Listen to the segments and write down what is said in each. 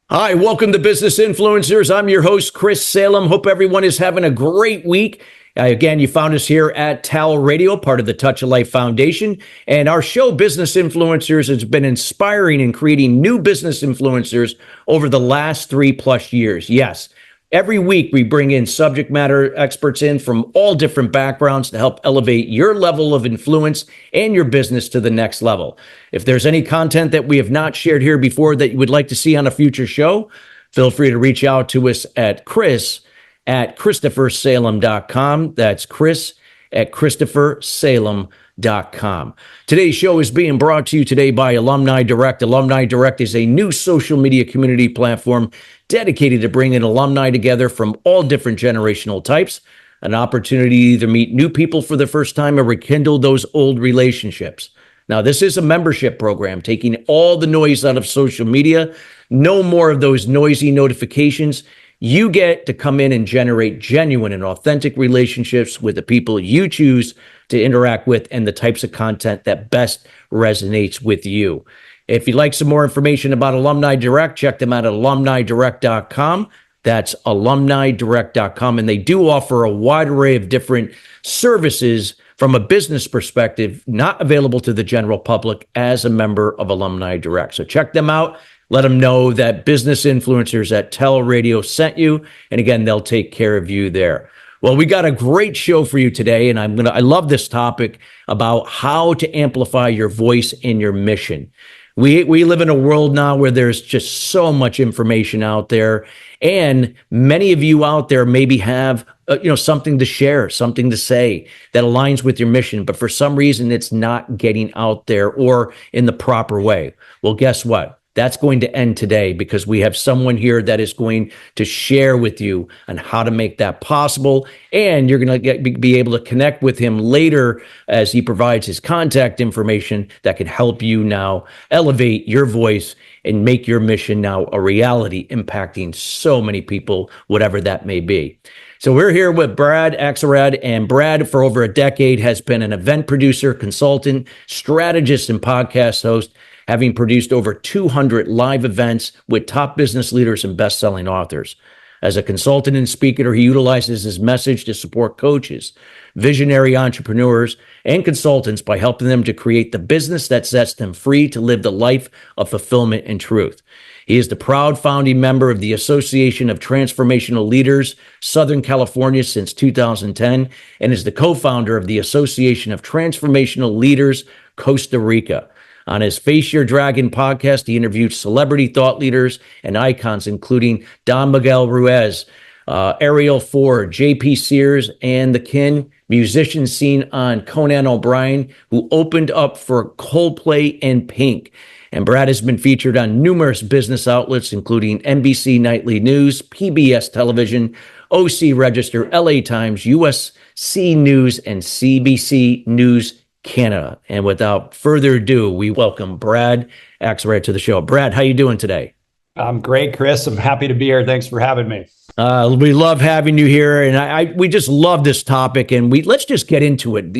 Hi, welcome to Business Influencers. I'm your host, Chris Salem. Hope everyone is having a great week. Again, you found us here at TALRadio, part of the Touch of Life Foundation. And our show, Business Influencers, has been inspiring and creating new business influencers over the last 3+ years. Yes, every week we bring in subject matter experts in from all different backgrounds to help elevate your level of influence and your business to the next level. If there's any content that we have not shared here before that you would like to see on a future show, feel free to reach out to us at Chris@ChristopherSalem.com. That's Chris@ChristopherSalem.com. Today's show is being brought to you today by Alumni Direct. Alumni Direct is a new social media community platform dedicated to bringing alumni together from all different generational types, an opportunity to either meet new people for the first time or rekindle those old relationships. Now, this is a membership program taking all the noise out of social media. No more of those noisy notifications. You get to come in and generate genuine and authentic relationships with the people you choose to interact with and the types of content that best resonates with you. If you'd like some more information about Alumni Direct, check them out at alumnidirect.com. That's alumnidirect.com. And they do offer a wide array of different services from a business perspective, not available to the general public as a member of Alumni Direct. So check them out. Let them know that Business Influencers at TALRadio sent you. And again, they'll take care of you there. Well, we got a great show for you today. And I love this topic about how to amplify your voice and your mission. We live in a world now where there's just so much information out there, and many of you out there maybe have something to share, something to say that aligns with your mission, but for some reason it's not getting out there or in the proper way. Well, guess what? That's going to end today because we have someone here that is going to share with you on how to make that possible. And you're going to be able to connect with him later as he provides his contact information that can help you now elevate your voice and make your mission now a reality, impacting so many people, whatever that may be. So we're here with Brad Axelrad, and Brad, for over a decade, has been an event producer, consultant, strategist, and podcast host, having produced over 200 live events with top business leaders and best-selling authors. As a consultant and speaker, he utilizes his message to support coaches, visionary entrepreneurs, and consultants by helping them to create the business that sets them free to live the life of fulfillment and truth. He is the proud founding member of the Association of Transformational Leaders, Southern California since 2010, and is the co-founder of the Association of Transformational Leaders, Costa Rica. On his Face Your Dragon podcast, he interviewed celebrity thought leaders and icons, including Don Miguel Ruiz, Ariel Ford, J.P. Sears, and the kin, musicians seen on Conan O'Brien, who opened up for Coldplay and Pink. And Brad has been featured on numerous business outlets, including NBC Nightly News, PBS Television, OC Register, LA Times, USC News, and CBC News Canada. And without further ado, we welcome Brad Axelrad to the show. Brad, how you doing today? I'm great, Chris. I'm happy to be here. Thanks for having me. We love having you here, and we just love this topic. And let's just get into it.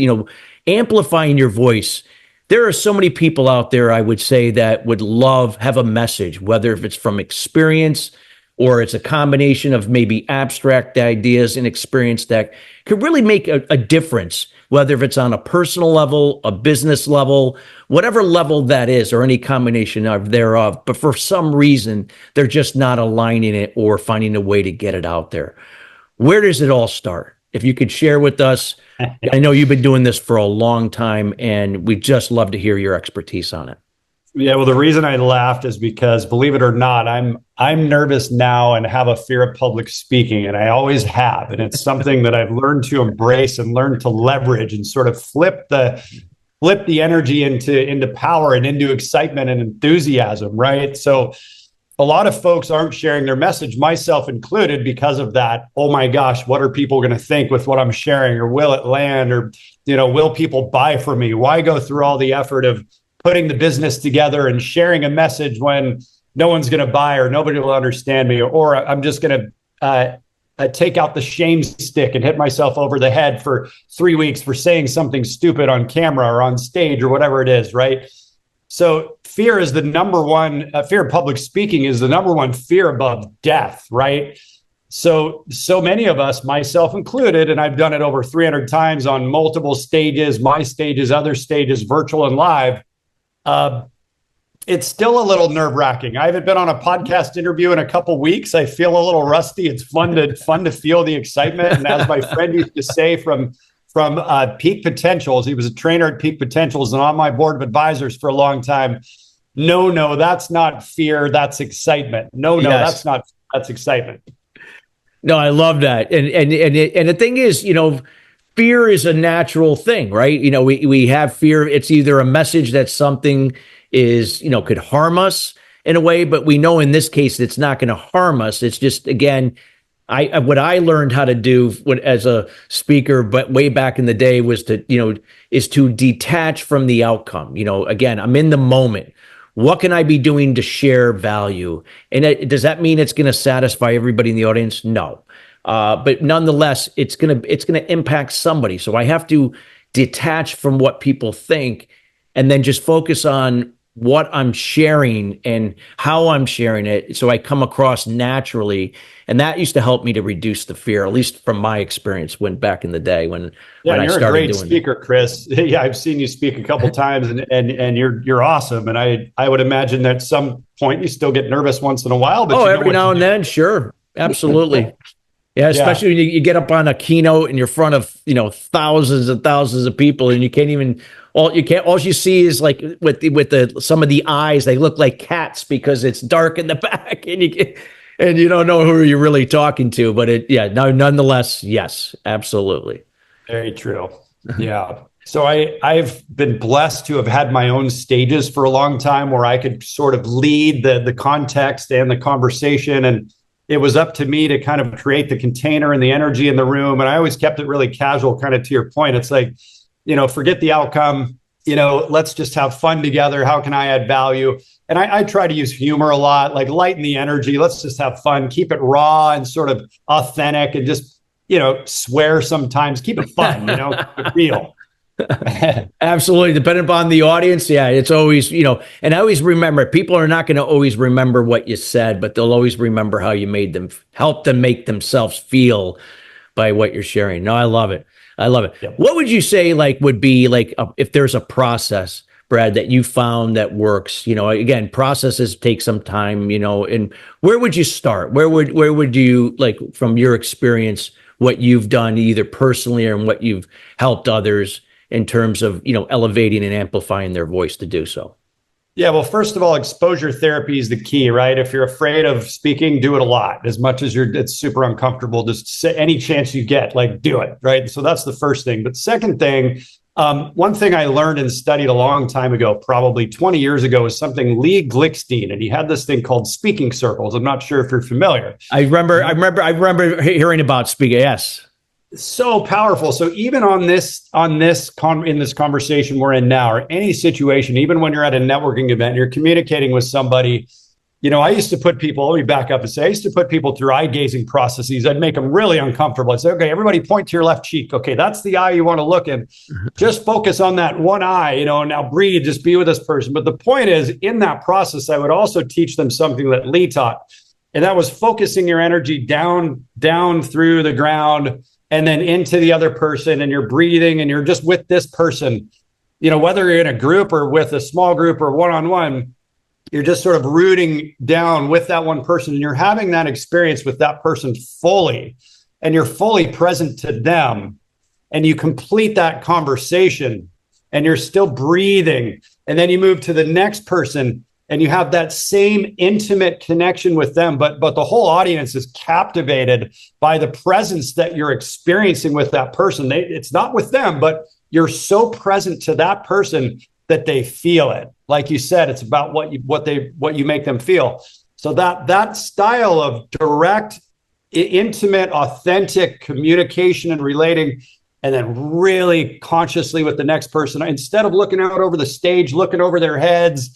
Amplifying your voice. There are so many people out there, I would say, that would have a message, whether if it's from experience or it's a combination of maybe abstract ideas and experience that could really make a difference, whether if it's on a personal level, a business level, whatever level that is, or any combination of thereof. But for some reason, they're just not aligning it or finding a way to get it out there. Where does it all start? If you could share with us, I know you've been doing this for a long time, and we'd just love to hear your expertise on it. Yeah, well, the reason I laughed is because, believe it or not, I'm nervous now and have a fear of public speaking, and I always have. And it's something that I've learned to embrace and learn to leverage and sort of flip the energy into power and into excitement and enthusiasm, right? So a lot of folks aren't sharing their message, myself included, because of that. Oh my gosh, what are people going to think with what I'm sharing? Or will it land? Or, will people buy from me? Why go through all the effort of putting the business together and sharing a message when no one's going to buy or nobody will understand me, or I'm just going to take out the shame stick and hit myself over the head for 3 weeks for saying something stupid on camera or on stage or whatever it is, right? So fear is the number one, fear of public speaking is the number one fear above death, right? So many of us, myself included, and I've done it over 300 times on multiple stages, my stages, other stages, virtual and live. It's still a little nerve-wracking. I haven't been on a podcast interview in a couple weeks. I feel a little rusty. It's fun to feel the excitement. And as my friend used to say from Peak Potentials, he was a trainer at Peak Potentials and on my board of advisors for a long time. No, that's not fear. That's excitement. No, yes. That's excitement. No, I love that. And the thing is, fear is a natural thing, right? We have fear. It's either a message that something is, could harm us in a way, but we know in this case, it's not going to harm us. It's just, again, what I learned how to do as a speaker, but way back in the day was to detach from the outcome. Again, I'm in the moment. What can I be doing to share value? And does that mean it's going to satisfy everybody in the audience? No. But nonetheless, it's going to impact somebody. So I have to detach from what people think and then just focus on what I'm sharing and how I'm sharing it, so I come across naturally. And that used to help me to reduce the fear, at least from my experience back in the day when I started doing it. You're a great speaker, Chris. Yeah, I've seen you speak a couple times, and you're awesome. And I would imagine that at some point you still get nervous once in a while. But every now and then, sure, absolutely. Yeah, especially when you get up on a keynote and you're in front of thousands and thousands of people, and you can't even. All you see is like with some of the eyes, they look like cats because it's dark in the back, and you don't know who you're really talking to. But nonetheless, yes, absolutely. Very true. Yeah. So I've been blessed to have had my own stages for a long time where I could sort of lead the context and the conversation, and it was up to me to kind of create the container and the energy in the room. And I always kept it really casual, kind of to your point. It's like, forget the outcome, let's just have fun together. How can I add value? And I try to use humor a lot, like lighten the energy. Let's just have fun, keep it raw and sort of authentic, and just, swear sometimes, keep it fun, keep it real. Absolutely. Depending upon the audience. Yeah. It's always, and I always remember, people are not going to always remember what you said, but they'll always remember how you help them make themselves feel by what you're sharing. No, I love it. Yep. What would you say would be if there's a process, Brad, that you found that works? Again, processes take some time, and where would you start? Where would you, from your experience, what you've done either personally or what you've helped others in terms of, elevating and amplifying their voice to do so? Yeah, well, first of all, exposure therapy is the key, right? If you're afraid of speaking, do it a lot. As much as it's super uncomfortable, just say any chance you get, do it, right? So that's the first thing. But second thing, one thing I learned and studied a long time ago, probably 20 years ago, is something Lee Glickstein, and he had this thing called speaking circles. I'm not sure if you're familiar. I remember hearing about speaking. Yes. So powerful. So even in this conversation we're in now, or any situation, even when you're at a networking event, you're communicating with somebody. I used to put people, let me back up and say, I used to put people through eye gazing processes. I'd make them really uncomfortable. I'd say, okay, everybody point to your left cheek. Okay, that's the eye you want to look in. Just focus on that one eye, now breathe, just be with this person. But the point is, in that process, I would also teach them something that Lee taught. And that was focusing your energy down through the ground and then into the other person, and you're breathing and you're just with this person, whether you're in a group or with a small group or one-on-one, you're just sort of rooting down with that one person, and you're having that experience with that person fully, and you're fully present to them, and you complete that conversation and you're still breathing. And then you move to the next person and you have that same intimate connection with them, but the whole audience is captivated by the presence that you're experiencing with that person. It's not with them, but you're so present to that person that they feel it. Like you said, it's about what you make them feel. So that style of direct, intimate, authentic communication and relating, and then really consciously with the next person, instead of looking out over the stage, looking over their heads,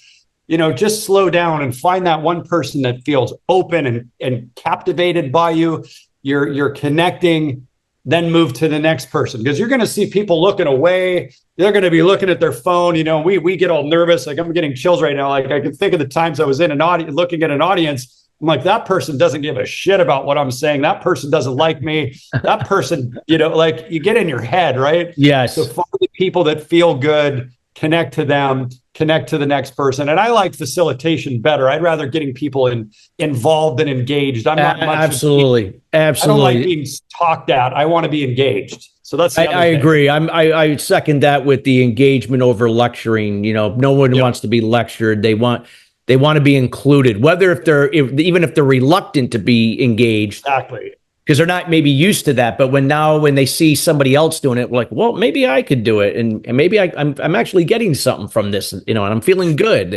just slow down and find that one person that feels open and captivated by you, you're connecting, then move to the next person, because you're going to see people looking away. They're going to be looking at their phone. We get all nervous. Like, I'm getting chills right now. Like, I can think of the times I was in an audience, looking at an audience. I'm like, that person doesn't give a shit about what I'm saying. That person doesn't like me. That person, like, you get in your head, right? Yes. So find the people that feel good, connect to them, connect to the next person. And I like facilitation better. I'd rather getting people involved and engaged. I'm not much absolutely. I don't like being talked at. I want to be engaged. So that's the other I thing. agree. I second that with the engagement over lecturing. No one wants to be lectured. They want to be included, whether even if they're reluctant to be engaged. Exactly. Because they're not maybe used to that. But when they see somebody else doing it, like, well, maybe I could do it, and maybe I'm actually getting something from this, and I'm feeling good,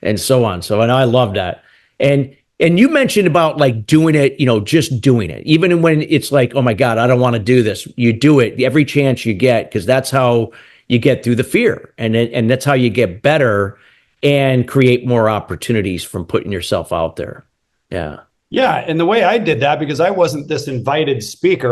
and so on. So, and I love that. And you mentioned about like doing it, just doing it, even when it's like, oh my God, I don't want to do this. You do it every chance you get, because that's how you get through the fear, and that's how you get better and create more opportunities from putting yourself out there. Yeah. Yeah. And the way I did that, because I wasn't this invited speaker,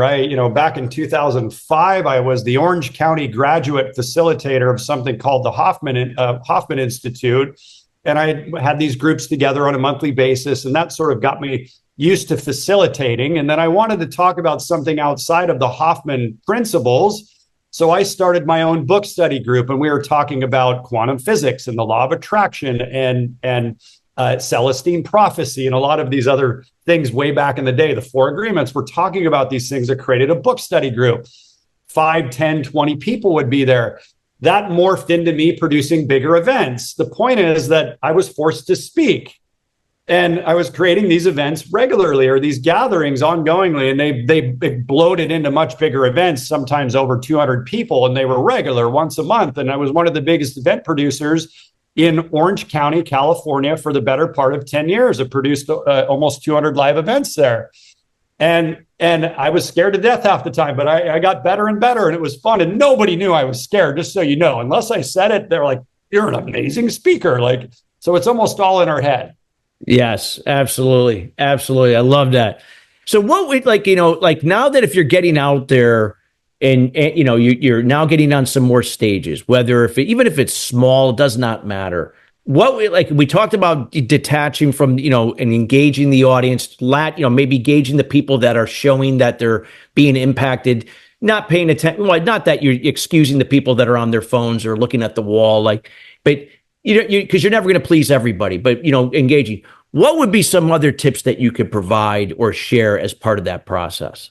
back in 2005, I was the Orange County graduate facilitator of something called the Hoffman Institute. And I had these groups together on a monthly basis, and that sort of got me used to facilitating. And then I wanted to talk about something outside of the Hoffman principles. So I started my own book study group, and we were talking about quantum physics and the law of attraction and Celestine prophecy and a lot of these other things way back in the day. The Four Agreements. We're talking about these things. I created a book study group. 5, 10, 20 people would be there. That morphed into me producing bigger events. The point is that I was forced to speak, and I was creating these events regularly, or these gatherings ongoingly, and they bloated into much bigger events, sometimes over 200 people, and they were regular once a month. And I was one of the biggest event producers in Orange County, California, for the better part of 10 years. I produced almost 200 live events there. And I was scared to death half the time, but I got better and better, and it was fun. And nobody knew I was scared, just so you know. Unless I said it, they're like, you're an amazing speaker. Like, so it's almost all in our head. Yes, absolutely. Absolutely. I love that. So what would like now that if you're getting out there and you're now getting on some more stages, even if it's small, it does not matter. We talked about detaching from, and engaging the audience, maybe engaging the people that are showing that they're being impacted, not paying attention. Well, not that you're excusing the people that are on their phones or looking at the wall, but because you're never going to please everybody, but, engaging. What would be some other tips that you could provide or share as part of that process?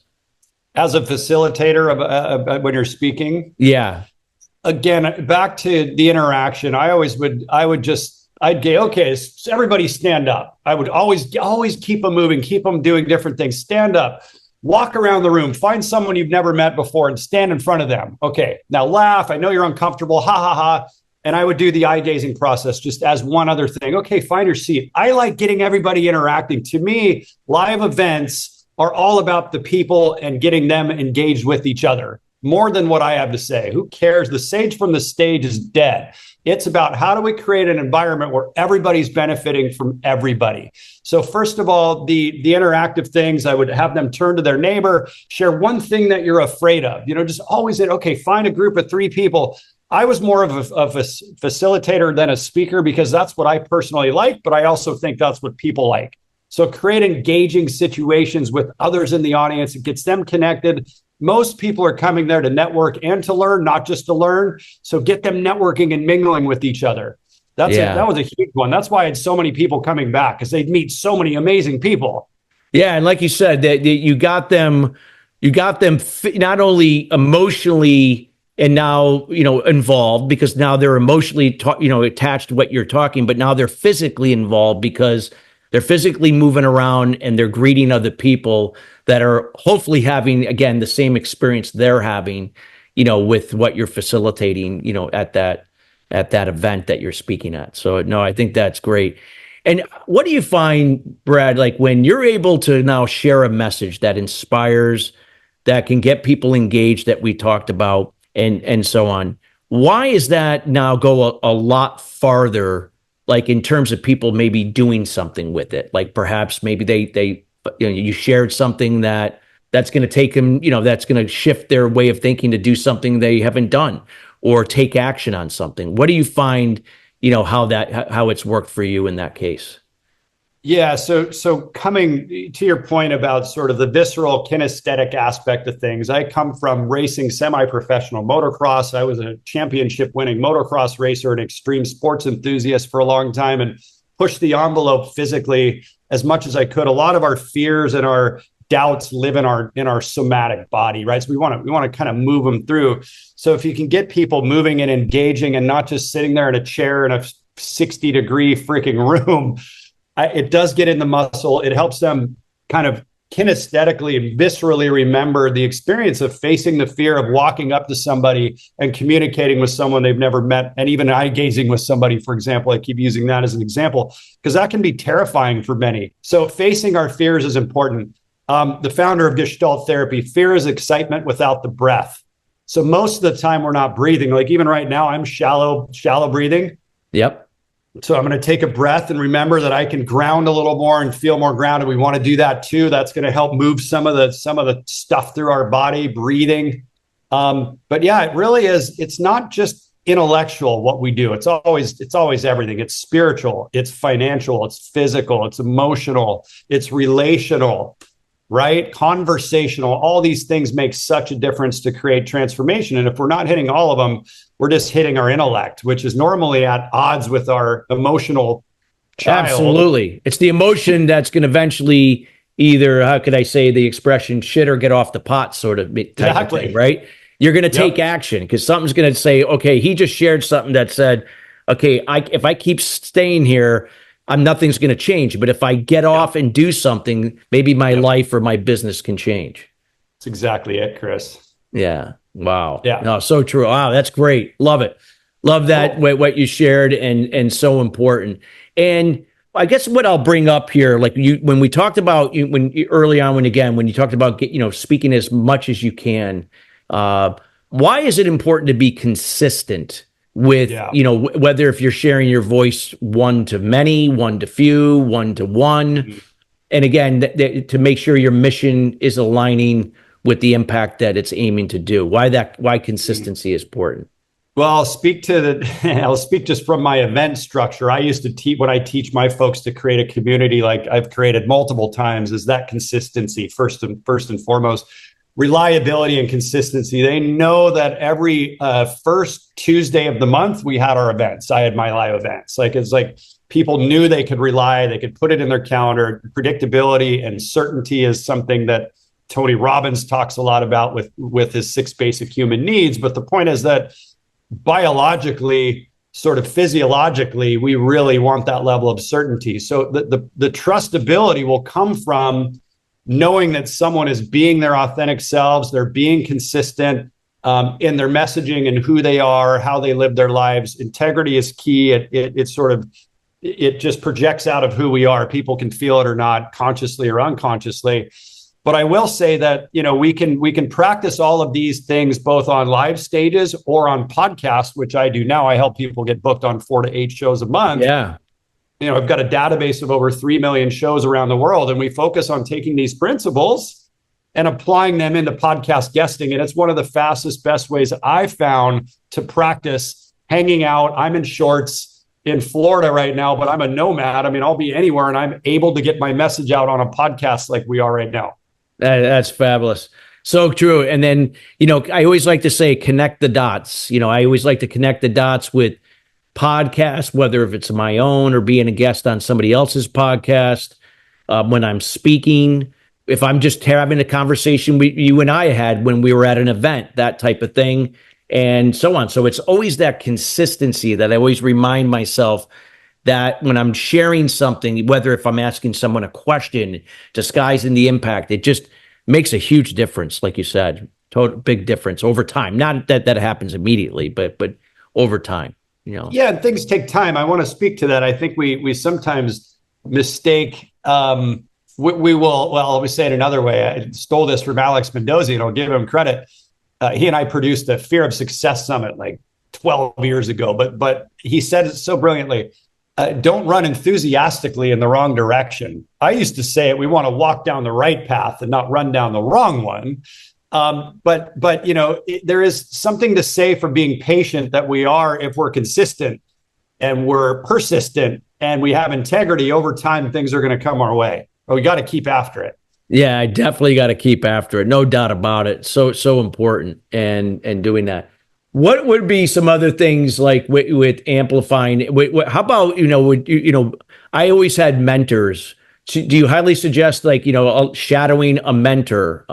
As a facilitator when you're speaking? Yeah. Again, back to the interaction, I'd go, okay, everybody stand up. I would always keep them moving, keep them doing different things. Stand up, walk around the room, find someone you've never met before and stand in front of them. Okay, now laugh. I know you're uncomfortable. Ha, ha, ha. And I would do the eye gazing process just as one other thing. Okay, find your seat. I like getting everybody interacting. To me, live events are all about the people and getting them engaged with each other. More than what I have to say. Who cares? The sage from the stage is dead. It's about how do we create an environment where everybody's benefiting from everybody. So first of all, the interactive things, I would have them turn to their neighbor, share one thing that you're afraid of. Just always say, okay, find a group of 3 people. I was more of a facilitator than a speaker, because that's what I personally like, but I also think that's what people like. So create engaging situations with others in the audience. It gets them connected. Most people are coming there to network and to learn, not just to learn. So get them networking and mingling with each other. That was a huge one. That's why I had so many people coming back, because they'd meet so many amazing people. Yeah. And like you said, that you got them not only emotionally and now, involved, because now they're emotionally, attached to what you're talking, but now they're physically involved because they're physically moving around and they're greeting other people that are hopefully having, again, the same experience they're having, with what you're facilitating, at that event that you're speaking at. So no, I think that's great. And what do you find, Brad, like when you're able to now share a message that inspires, that can get people engaged that we talked about and so on, why is that now go a lot farther, like in terms of people maybe doing something with it? Like perhaps maybe they you shared something that's going to take them, that's going to shift their way of thinking to do something they haven't done or take action on something. What do you find, how it's worked for you in that case? Yeah. So coming to your point about sort of the visceral kinesthetic aspect of things, I come from racing semi-professional motocross. I was a championship winning motocross racer, an extreme sports enthusiast for a long time, and pushed the envelope physically as much as I could. A lot of our fears and our doubts live in our somatic body, right? So we want to kind of move them through. So if you can get people moving and engaging and not just sitting there in a chair in a 60-degree freaking room, it does get in the muscle. It helps them kind of kinesthetically and viscerally remember the experience of facing the fear of walking up to somebody and communicating with someone they've never met, and even eye gazing with somebody, for example. I keep using that as an example because that can be terrifying for many. So facing our fears is important. The founder of Gestalt therapy, fear is excitement without the breath. So most of the time we're not breathing. Like even right now, I'm shallow breathing. Yep. So I'm going to take a breath and remember that I can ground a little more and feel more grounded. We want to do that too. That's going to help move some of the stuff through our body, breathing. But yeah, it really is. It's not just intellectual what we do. It's always everything. It's spiritual, it's financial, it's physical, it's emotional, it's relational, right? Conversational. All these things make such a difference to create transformation. And if we're not hitting all of them, we're just hitting our intellect, which is normally at odds with our emotional child. Absolutely. It's the emotion that's going to eventually either, how could I say the expression, shit or get off the pot sort of type of thing, right? You're going to take action because something's going to say, okay, he just shared something that said, okay, if I keep staying here, nothing's going to change. But if I get off and do something, maybe my life or my business can change. That's exactly it, Chris. Yeah. Wow. Yeah. No, so true. Wow, that's great. Love it. Love that, what you shared, and so important. And I guess what I'll bring up here, like when we talked about early on, when you talked about speaking as much as you can, why is it important to be consistent with whether if you're sharing your voice one to many, one to few, one to one, and again to make sure your mission is aligning with the impact that it's aiming to do? Why consistency is important? Well, I'll speak just from my event structure. I used to teach when I teach my folks to create a community like I've created multiple times, is that consistency first and foremost. Reliability and consistency. They know that every first Tuesday of the month we had our events. I had my live events. It's like people knew they could rely, they could put it in their calendar. Predictability and certainty is something that Tony Robbins talks a lot about with his 6 basic human needs. But the point is that biologically, sort of physiologically, we really want that level of certainty. So the trustability will come from knowing that someone is being their authentic selves, they're being consistent in their messaging and who they are, how they live their lives. Integrity is key. It just projects out of who we are. People can feel it or not, consciously or unconsciously. But I will say that, we can practice all of these things both on live stages or on podcasts, which I do now. I help people get booked on 4 to 8 shows a month. Yeah. I've got a database of over 3 million shows around the world, and we focus on taking these principles and applying them into podcast guesting. And it's one of the fastest, best ways I found to practice hanging out. I'm in shorts in Florida right now, but I'm a nomad. I mean, I'll be anywhere and I'm able to get my message out on a podcast like we are right now. That's fabulous. So true. And then, I always like to say, connect the dots. I always like to connect the dots with podcasts, whether if it's my own or being a guest on somebody else's podcast, when I'm speaking, if I'm just having a conversation you and I had when we were at an event, that type of thing, and so on. So it's always that consistency that I always remind myself that when I'm sharing something, whether if I'm asking someone a question, disguising the impact, it just makes a huge difference. Like you said, total big difference over time. Not that happens immediately, but over time. Yeah, and things take time. I want to speak to that. I think we sometimes mistake. We will. Well, let me say it another way. I stole this from Alex Mendoza, and I'll give him credit. He and I produced a Fear of Success Summit like 12 years ago. But he said it so brilliantly. don't run enthusiastically in the wrong direction. I used to say it, we want to walk down the right path and not run down the wrong one. But there is something to say for being patient that we are, if we're consistent and we're persistent and we have integrity over time, things are going to come our way. But we got to keep after it. Yeah, I definitely got to keep after it. No doubt about it. So important and doing that. What would be some other things like with amplifying? How about, I always had mentors. Do you highly suggest shadowing a mentor,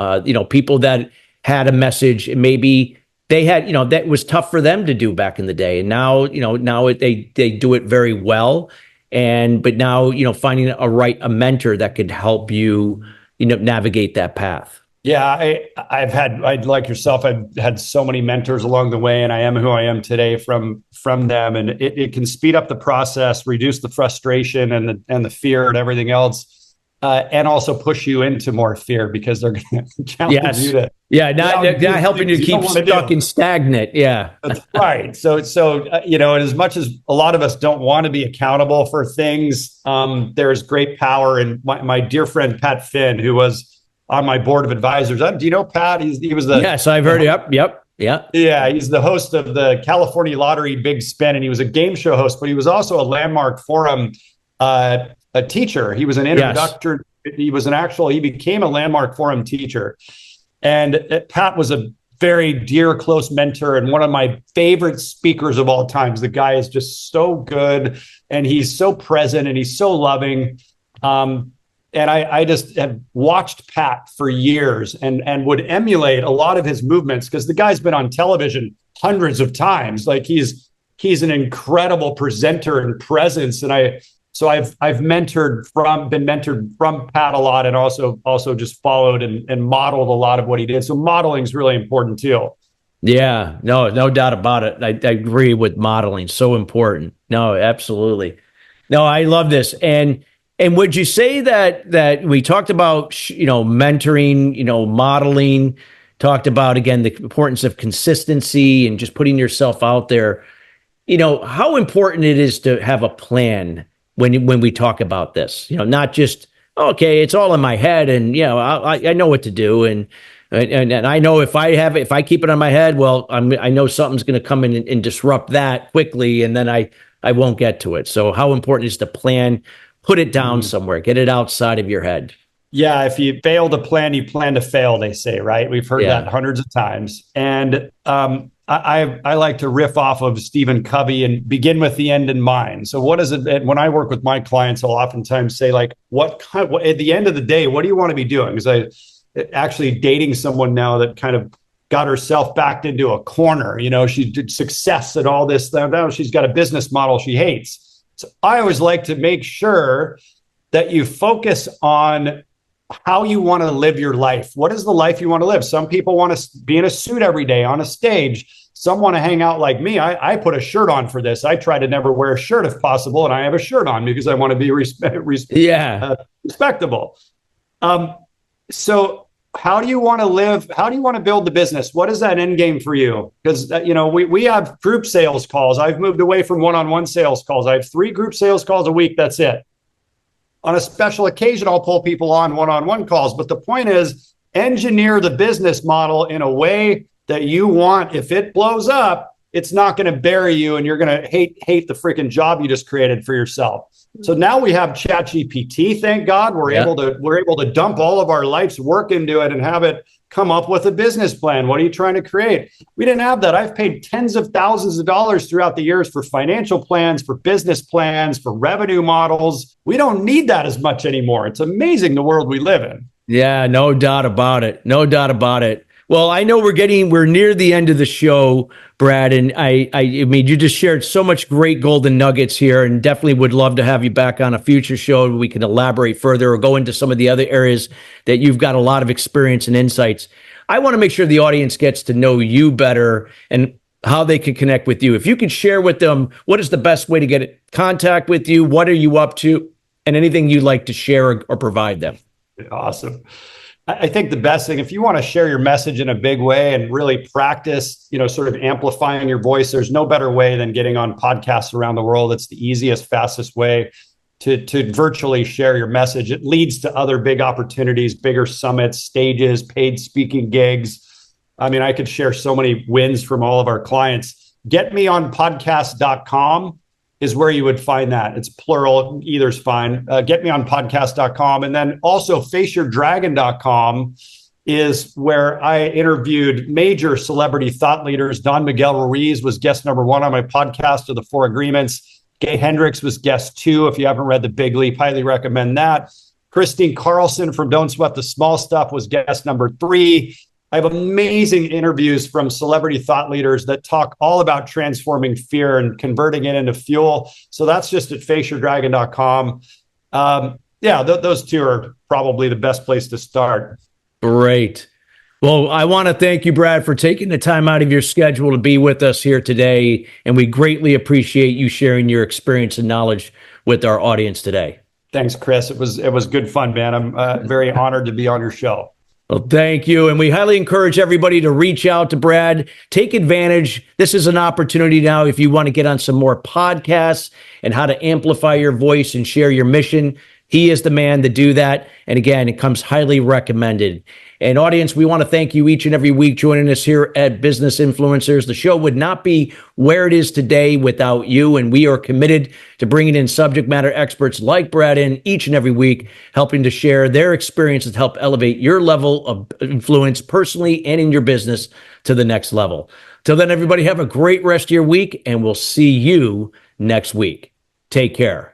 people that had a message, and maybe they had, that was tough for them to do back in the day. And now, they do it very well. But now, finding a mentor that could help you, navigate that path. Yeah, I'd like yourself, I've had so many mentors along the way, and I am who I am today from them. And it can speed up the process, reduce the frustration and the fear and everything else, and also push you into more fear because they're going to challenge you to. Yeah, not helping you keep stuck and stagnant. Yeah, that's right. So and as much as a lot of us don't want to be accountable for things, there is great power in my dear friend Pat Finn, who was on my board of advisors. Do you know Pat? He was the Yes, I've heard. Yep. Yeah, he's the host of the California Lottery Big Spin, and he was a game show host, but he was also a Landmark Forum a teacher. He was an introductor. Yes. He became a Landmark Forum teacher. And Pat was a very dear, close mentor and one of my favorite speakers of all times. The guy is just so good, and he's so present, and he's so loving. And I just have watched Pat for years and would emulate a lot of his movements because the guy's been on television hundreds of times. Like he's an incredible presenter and presence. And I've been mentored from Pat a lot, and also just followed and modeled a lot of what he did. So modeling is really important too. Yeah, no doubt about it. I agree with modeling. So important. No, absolutely. No, I love this. And would you say that we talked about, mentoring, modeling, talked about, again, the importance of consistency and just putting yourself out there, how important it is to have a plan when we talk about this, not just, okay, it's all in my head and, I know what to do. And I know if I keep it on my head, well, I know something's going to come in and disrupt that quickly. And then I won't get to it. So how important is to plan? Put it down somewhere, get it outside of your head. Yeah, if you fail to plan, you plan to fail, they say, right? We've heard that hundreds of times. And I like to riff off of Stephen Covey and begin with the end in mind. So what is it? When I work with my clients, I'll oftentimes say, like, at the end of the day, what do you want to be doing? Because I actually dating someone now that kind of got herself backed into a corner. She did success at all this. Now she's got a business model she hates. So I always like to make sure that you focus on how you want to live your life. What is the life you want to live? Some people want to be in a suit every day on a stage. Some want to hang out like me. I put a shirt on for this. I try to never wear a shirt if possible, and I have a shirt on because I want to be respectable. So how do you want to live? How do you want to build the business? What is that end game for you? Because, we have group sales calls. I've moved away from one-on-one sales calls. I have 3 group sales calls a week. That's it. On a special occasion, I'll pull people on one-on-one calls. But the point is, engineer the business model in a way that you want. If it blows up, it's not going to bury you, and you're going to hate the freaking job you just created for yourself. So now we have ChatGPT. Thank God we're able to dump all of our life's work into it and have it come up with a business plan. What are you trying to create? We didn't have that. I've paid tens of thousands of dollars throughout the years for financial plans, for business plans, for revenue models. We don't need that as much anymore. It's amazing the world we live in. Yeah, no doubt about it. No doubt about it. Well, I know we're near the end of the show, Brad, and I mean, you just shared so much great golden nuggets here, and definitely would love to have you back on a future show. We can elaborate further or go into some of the other areas that you've got a lot of experience and insights. I want to make sure the audience gets to know you better and how they can connect with you. If you could share with them, what is the best way to get in contact with you? What are you up to? And anything you'd like to share or provide them. Awesome. I think the best thing, if you want to share your message in a big way and really practice, sort of amplifying your voice, there's no better way than getting on podcasts around the world. It's the easiest, fastest way to virtually share your message. It leads to other big opportunities, bigger summits, stages, paid speaking gigs. I mean, I could share so many wins from all of our clients. Getmeonpodcast.com is where you would find that. It's plural, either's fine. Getmeonpodcast.com. And then also faceyourdragon.com is where I interviewed major celebrity thought leaders. Don Miguel Ruiz was guest number 1 on my podcast of the 4 Agreements. Gay Hendricks was guest 2. If you haven't read The Big Leap, highly recommend that. Christine Carlson from Don't Sweat the Small Stuff was guest number 3. I have amazing interviews from celebrity thought leaders that talk all about transforming fear and converting it into fuel. So that's just at faceyourdragon.com. Those 2 are probably the best place to start. Great. Well, I want to thank you, Brad, for taking the time out of your schedule to be with us here today. And we greatly appreciate you sharing your experience and knowledge with our audience today. Thanks, Chris. It was good fun, man. I'm very honored to be on your show. Well, thank you. And we highly encourage everybody to reach out to Brad. Take advantage. This is an opportunity now if you want to get on some more podcasts and how to amplify your voice and share your mission. He is the man to do that. And again, it comes highly recommended. And audience, we want to thank you each and every week joining us here at Business Influencers. The show would not be where it is today without you. And we are committed to bringing in subject matter experts like Brad in each and every week, helping to share their experiences to help elevate your level of influence personally and in your business to the next level. Till then, everybody have a great rest of your week, and we'll see you next week. Take care.